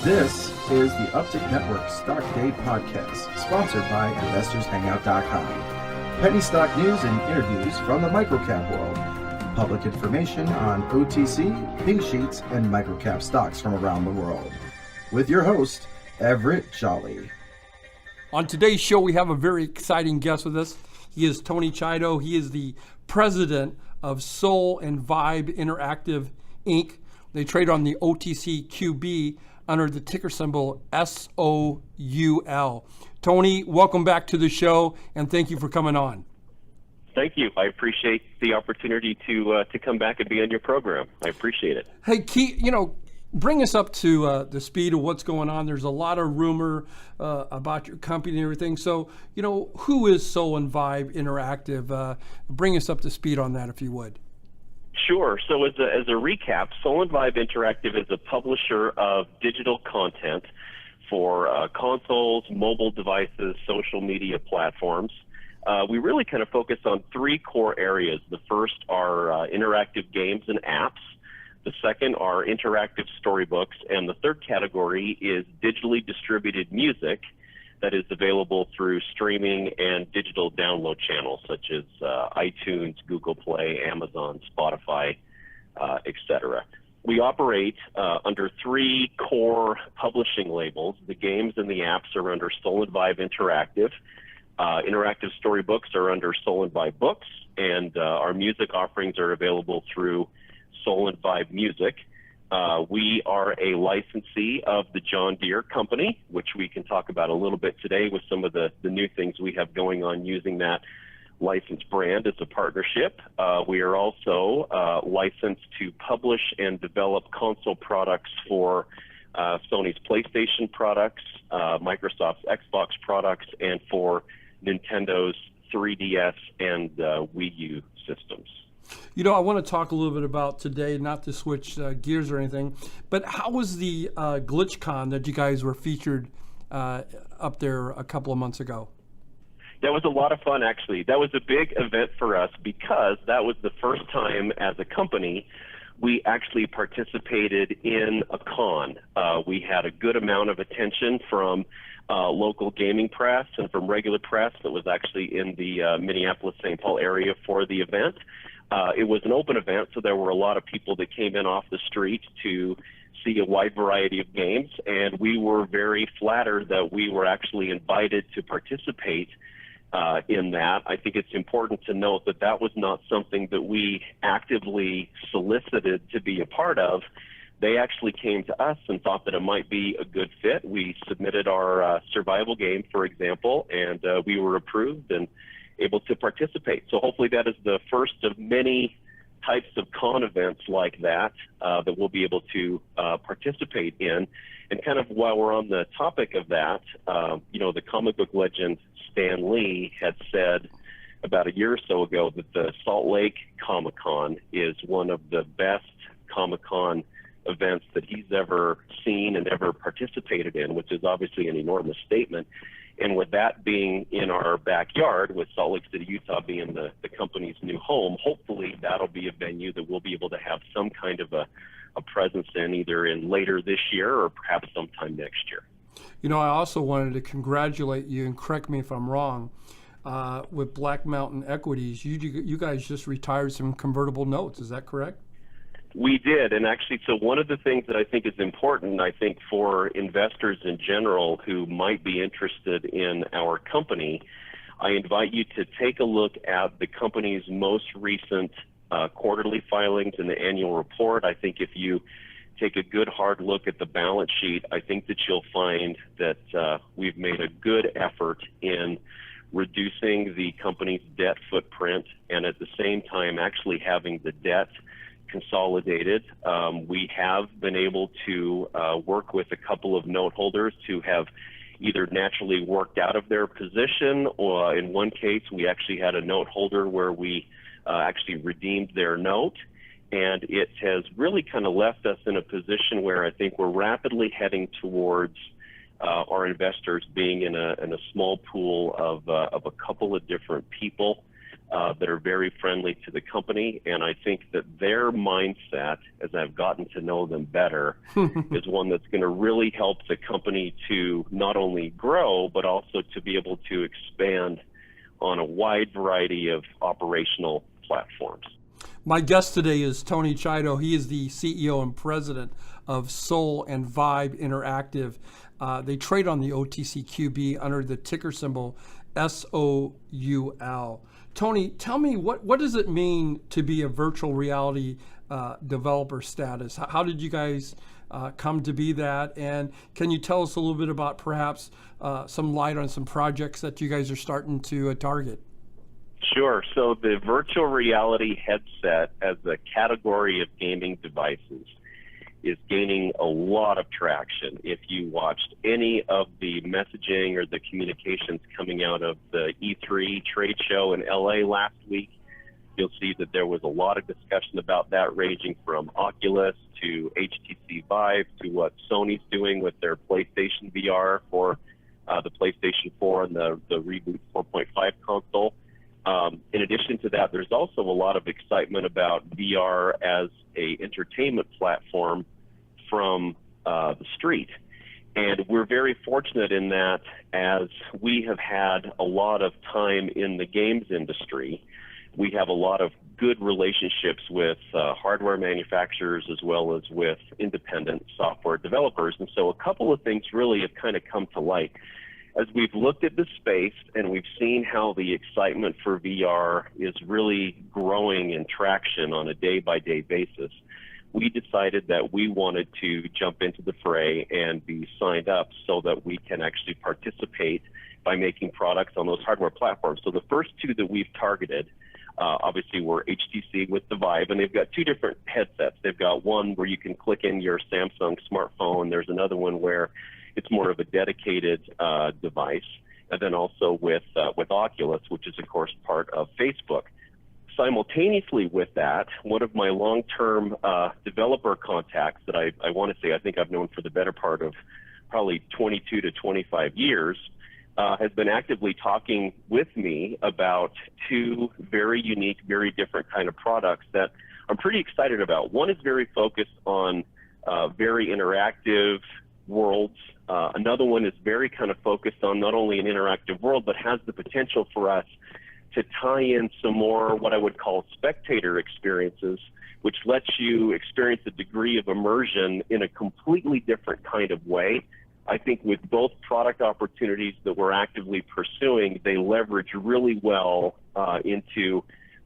This is the Uptick Network Stock Day Podcast, sponsored by InvestorsHangout.com. Penny stock news and interviews from the microcap world. Public information on OTC, pink sheets, and microcap stocks from around the world. With your host, Everett Jolly. On today's show, we have a very exciting guest with us. He is Tony Chiodo. He is the president of Soul and Vibe Interactive, Inc. They trade on the OTCQB under the ticker symbol SOUL. Tony, welcome back to the show, and thank you for coming on. Thank you. I appreciate the opportunity to come back and be on your program. I appreciate it. Hey, bring us up to the speed of what's going on. There's a lot of rumor about your company and everything. So, who is Soul and Vibe Interactive? Bring us up to speed on that, if you would. Sure. So as a recap, Soul and Vibe Interactive is a publisher of digital content for consoles, mobile devices, social media platforms. We really kind of focus on three core areas. The first are interactive games and apps. The second are interactive storybooks. And the third category is digitally distributed music that is available through streaming and digital download channels such as iTunes, Google Play, Amazon, Spotify, etc. We operate under three core publishing labels. The games and the apps are under Soul and Vibe Interactive. Interactive storybooks are under Soul and Vibe Books, and our music offerings are available through Soul and Vibe Music. We are a licensee of the John Deere Company, which we can talk about a little bit today with some of the new things we have going on using that licensed brand as a partnership. We are also licensed to publish and develop console products for Sony's PlayStation products, Microsoft's Xbox products, and for Nintendo's 3DS and Wii U systems. I want to talk a little bit about today, not to switch gears or anything, but how was the GlitchCon that you guys were featured up there a couple of months ago? That was a lot of fun, actually. That was a big event for us because that was the first time as a company we actually participated in a con. We had a good amount of attention from local gaming press and from regular press that was actually in the Minneapolis-St. Paul area for the event. It was an open event, so there were a lot of people that came in off the street to see a wide variety of games, and we were very flattered that we were actually invited to participate in that. I think it's important to note that that was not something that we actively solicited to be a part of. They actually came to us and thought that it might be a good fit. We submitted our survival game, for example, and we were approved and able to participate. So hopefully that is the first of many types of con events like that that we'll be able to participate in. And kind of while we're on the topic of that, the comic book legend Stan Lee had said about a year or so ago that the Salt Lake Comic-Con is one of the best Comic-Con events that he's ever seen and ever participated in, which is obviously an enormous statement. And with that being in our backyard, with Salt Lake City, Utah being the company's new home, hopefully that'll be a venue that we'll be able to have some kind of a presence in either in later this year or perhaps sometime next year. I also wanted to congratulate you, and correct me if I'm wrong, with Black Mountain Equities. You guys just retired some convertible notes. Is that correct? We did, and actually, so one of the things that I think is important, I think, for investors in general who might be interested in our company, I invite you to take a look at the company's most recent quarterly filings and the annual report. I think if you take a good hard look at the balance sheet, I think that you'll find that we've made a good effort in reducing the company's debt footprint and at the same time actually having the debt consolidated. We have been able to work with a couple of note holders to have either naturally worked out of their position, or in one case we actually had a note holder where we actually redeemed their note. And it has really kind of left us in a position where I think we're rapidly heading towards our investors being in a small pool of a couple of different people that are very friendly to the company. And I think that their mindset, as I've gotten to know them better, is one that's going to really help the company to not only grow, but also to be able to expand on a wide variety of operational platforms. My guest today is Tony Chiodo. He is the CEO and president of Soul and Vibe Interactive. They trade on the OTCQB under the ticker symbol SOUL. Tony, tell me, what does it mean to be a virtual reality developer status? How did you guys come to be that? And can you tell us a little bit about perhaps some light on some projects that you guys are starting to target? Sure. So the virtual reality headset as a category of gaming devices is gaining a lot of traction. If you watched any of the messaging or the communications coming out of the E3 trade show in LA last week, you'll see that there was a lot of discussion about that, ranging from Oculus to HTC Vive to what Sony's doing with their PlayStation VR for the PlayStation 4 and the Reboot 4.5 console. In addition to that, there's also a lot of excitement about VR as a entertainment platform from the street. And we're very fortunate in that, as we have had a lot of time in the games industry, we have a lot of good relationships with hardware manufacturers as well as with independent software developers. And so a couple of things really have kind of come to light. As we've looked at the space and we've seen how the excitement for VR is really growing in traction on a day-by-day basis, we decided that we wanted to jump into the fray and be signed up so that we can actually participate by making products on those hardware platforms. So the first two that we've targeted, obviously, were HTC with the Vive, and they've got two different headsets. They've got one where you can click in your Samsung smartphone. There's another one where it's more of a dedicated device, and then also with Oculus, which is, of course, part of Facebook. Simultaneously with that, one of my long-term developer contacts that I want to say I think I've known for the better part of probably 22 to 25 years has been actively talking with me about two very unique, very different kind of products that I'm pretty excited about. One is very focused on very interactive worlds. Another one is very kind of focused on not only an interactive world, but has the potential for us to tie in some more what I would call spectator experiences, which lets you experience a degree of immersion in a completely different kind of way. I think with both product opportunities that we're actively pursuing, they leverage really well into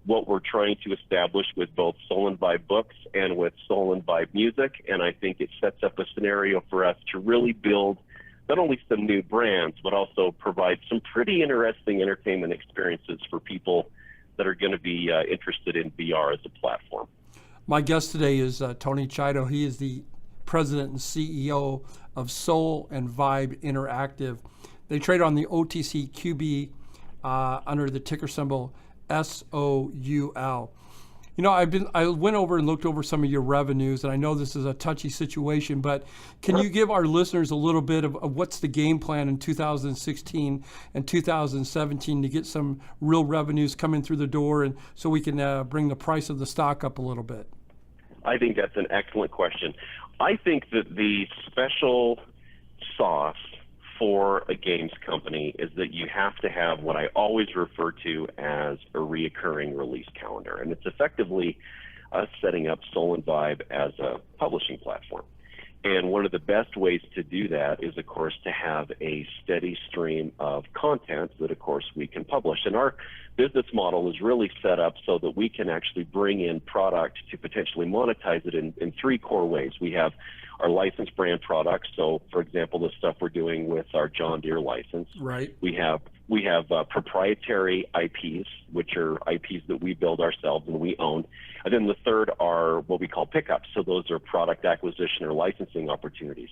what we're trying to establish with both Soul and Vibe books and with Soul and Vibe music. And I think it sets up a scenario for us to really build not only some new brands, but also provide some pretty interesting entertainment experiences for people that are going to be interested in VR as a platform. My guest today is Tony Chiodo. He is the president and CEO of Soul and Vibe Interactive. They trade on the OTCQB under the ticker symbol SOUL. You know, I went over and looked over some of your revenues, and I know this is a touchy situation, but can you give our listeners a little bit of what's the game plan in 2016 and 2017 to get some real revenues coming through the door, and so we can bring the price of the stock up a little bit? I think that's an excellent question. I think that the special sauce for a games company is that you have to have what I always refer to as a reoccurring release calendar. And it's effectively us setting up Soul and Vibe as a publishing platform. And one of the best ways to do that is, of course, to have a steady stream of content that, of course, we can publish. And our business model is really set up so that we can actually bring in product to potentially monetize it in three core ways. We have our licensed brand products. So, for example, the stuff we're doing with our John Deere license. Right. We have proprietary IPs, which are IPs that we build ourselves and we own. And then the third are what we call pickups. So those are product acquisition or licensing opportunities.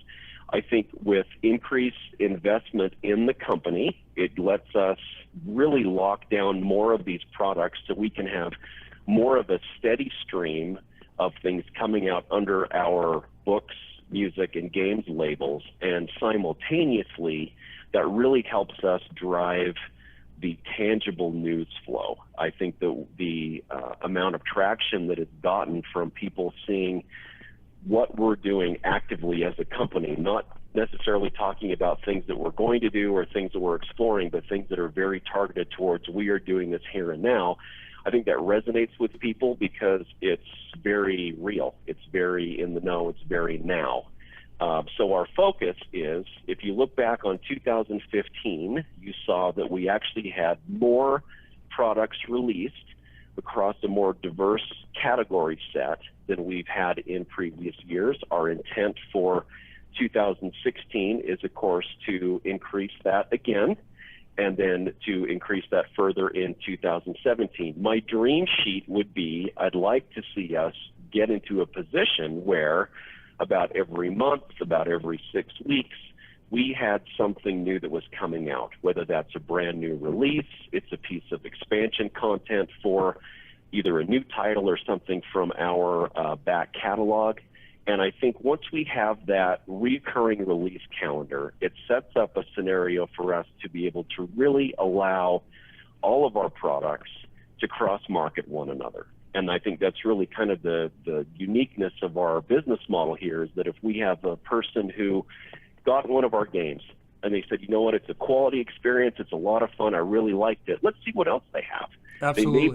I think with increased investment in the company, it lets us really lock down more of these products so we can have more of a steady stream of things coming out under our books, music, and games labels. And simultaneously, that really helps us drive the tangible news flow. I think that the amount of traction that it's gotten from people seeing what we're doing actively as a company, not necessarily talking about things that we're going to do or things that we're exploring, but things that are very targeted towards we are doing this here and now. I think that resonates with people because it's very real. It's very in the know. It's very now. So our focus is, if you look back on 2015, you saw that we actually had more products released across a more diverse category set than we've had in previous years. Our intent for 2016 is, of course, to increase that again, and then to increase that further in 2017. My dream sheet would be, I'd like to see us get into a position where about every month, about every 6 weeks, we had something new that was coming out, whether that's a brand new release, it's a piece of expansion content for either a new title or something from our back catalog. And I think once we have that recurring release calendar, it sets up a scenario for us to be able to really allow all of our products to cross-market one another. And I think that's really kind of the uniqueness of our business model here, is that if we have a person who got one of our games and they said, you know what, it's a quality experience, it's a lot of fun, I really liked it, let's see what else they have. Absolutely. They may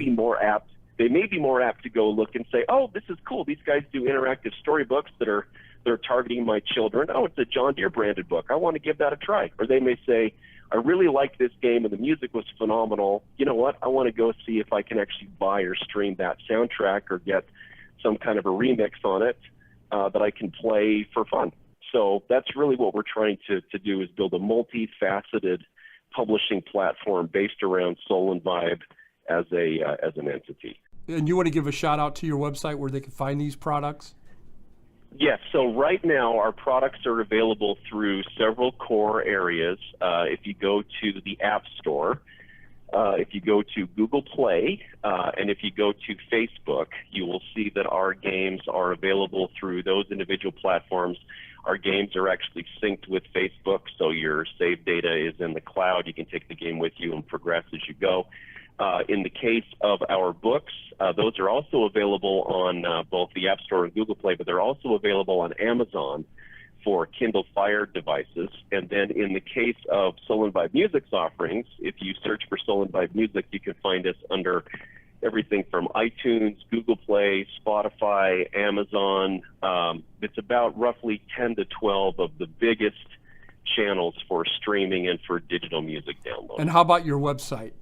be more apt to go look and say, oh, this is cool, these guys do interactive storybooks they're targeting my children. Oh, it's a John Deere branded book, I want to give that a try. Or they may say, I really liked this game and the music was phenomenal. You know what? I want to go see if I can actually buy or stream that soundtrack or get some kind of a remix on it that I can play for fun. So that's really what we're trying to do, is build a multifaceted publishing platform based around Soul and Vibe as an entity. And you want to give a shout out to your website where they can find these products? Yes, so right now our products are available through several core areas. If you go to the App Store, if you go to Google Play, and if you go to Facebook, you will see that our games are available through those individual platforms. Our games are actually synced with Facebook, so your save data is in the cloud. You can take the game with you and progress as you go. In the case of our books, those are also available on both the App Store and Google Play, but they're also available on Amazon for Kindle Fire devices. And then in the case of Soul and Vibe Music's offerings, if you search for Soul and Vibe Music, you can find us under everything from iTunes, Google Play, Spotify, Amazon. It's about roughly 10 to 12 of the biggest channels for streaming and for digital music download. And how about your website?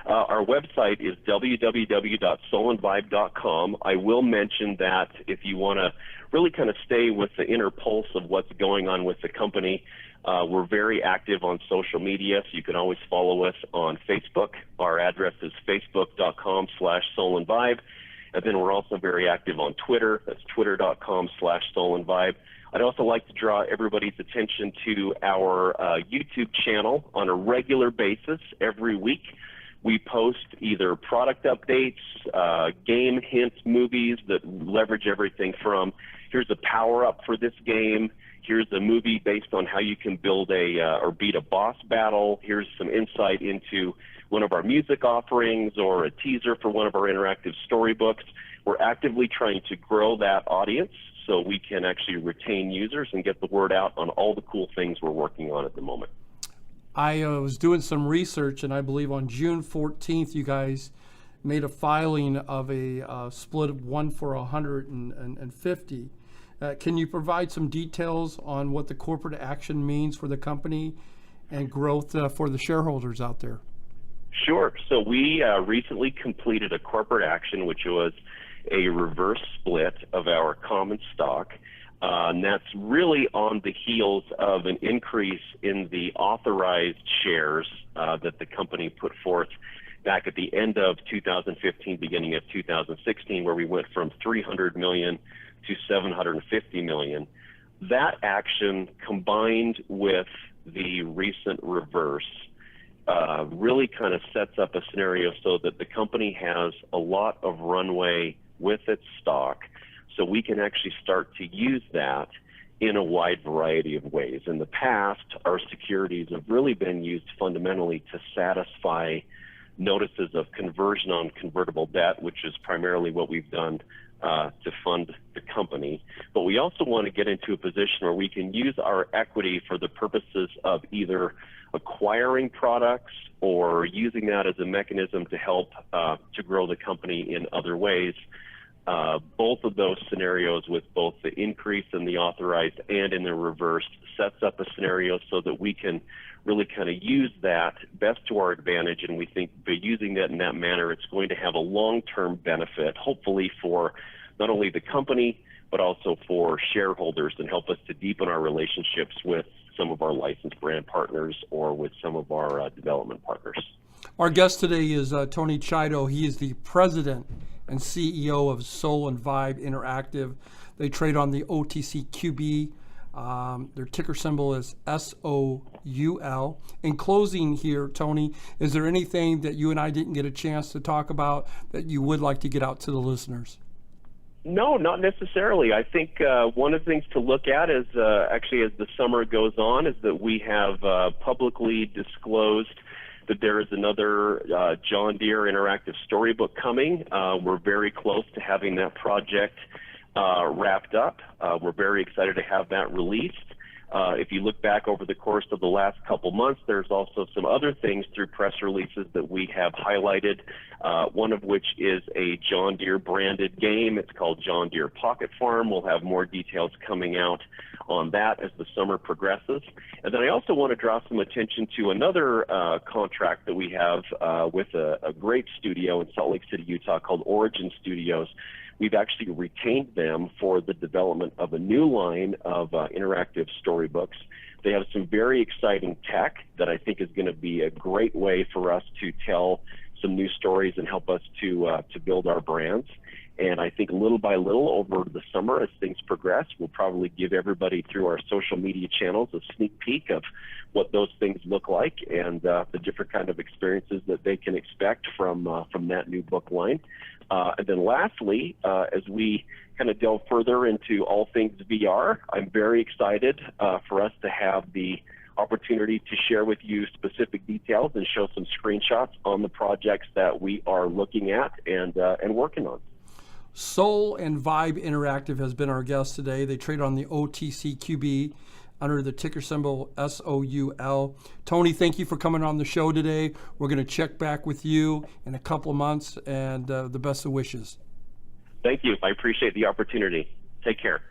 Our website is www.soulandvibe.com. I will mention that if you want to really kind of stay with the inner pulse of what's going on with the company, we're very active on social media, so you can always follow us on Facebook. Our address is facebook.com/soulandvibe. And then we're also very active on Twitter. That's twitter.com/soulandvibe. I'd also like to draw everybody's attention to our YouTube channel on a regular basis every week. We post either product updates, game hints, movies that leverage everything from, here's a power-up for this game, here's a movie based on how you can build or beat a boss battle, here's some insight into one of our music offerings or a teaser for one of our interactive storybooks. We're actively trying to grow that audience so we can actually retain users and get the word out on all the cool things we're working on at the moment. I was doing some research, and I believe on June 14th, you guys made a filing of a split of 1 for 150. Can you provide some details on what the corporate action means for the company and growth for the shareholders out there? Sure. So we recently completed a corporate action, which was a reverse split of our common stock. And that's really on the heels of an increase in the authorized shares that the company put forth back at the end of 2015, beginning of 2016, where we went from 300 million to 750 million. That action, combined with the recent reverse, really kind of sets up a scenario so that the company has a lot of runway with its stock, so we can actually start to use that in a wide variety of ways. In the past, our securities have really been used fundamentally to satisfy notices of conversion on convertible debt, which is primarily what we've done to fund the company. But we also want to get into a position where we can use our equity for the purposes of either acquiring products or using that as a mechanism to help to grow the company in other ways. Both of those scenarios, with both the increase in the authorized and in the reverse, sets up a scenario so that we can really kind of use that best to our advantage. And we think by using that in that manner, it's going to have a long-term benefit, hopefully for not only the company, but also for shareholders, and help us to deepen our relationships with some of our licensed brand partners or with some of our development partners. Our guest today is Tony Chiodo. He is the president and CEO of Soul and Vibe Interactive. They trade on the OTCQB. Their ticker symbol is SOUL. In closing here, Tony, is there anything that you and I didn't get a chance to talk about that you would like to get out to the listeners? No, not necessarily. I think one of the things to look at is actually as the summer goes on is that we have publicly disclosed that there is another John Deere interactive storybook coming. We're very close to having that project wrapped up. We're very excited to have that released. If you look back over the course of the last couple months, there's also some other things through press releases that we have highlighted, one of which is a John Deere branded game. It's called John Deere Pocket Farm. We'll have more details coming out on that as the summer progresses. And then I also want to draw some attention to another contract that we have with a great studio in Salt Lake City, Utah called Origin Studios. We've actually retained them for the development of a new line of interactive storybooks. They have some very exciting tech that I think is going to be a great way for us to tell some new stories and help us to build our brands. And I think little by little over the summer, as things progress, we'll probably give everybody through our social media channels a sneak peek of what those things look like and the different kind of experiences that they can expect from that new book line. And then lastly, as we kind of delve further into all things VR, I'm very excited for us to have the opportunity to share with you specific details and show some screenshots on the projects that we are looking at and working on. Soul and Vibe Interactive has been our guest today. They trade on the OTCQB under the ticker symbol SOUL. Tony, thank you for coming on the show today. We're going to check back with you in a couple of months, and the best of wishes. Thank you. I appreciate the opportunity. Take care.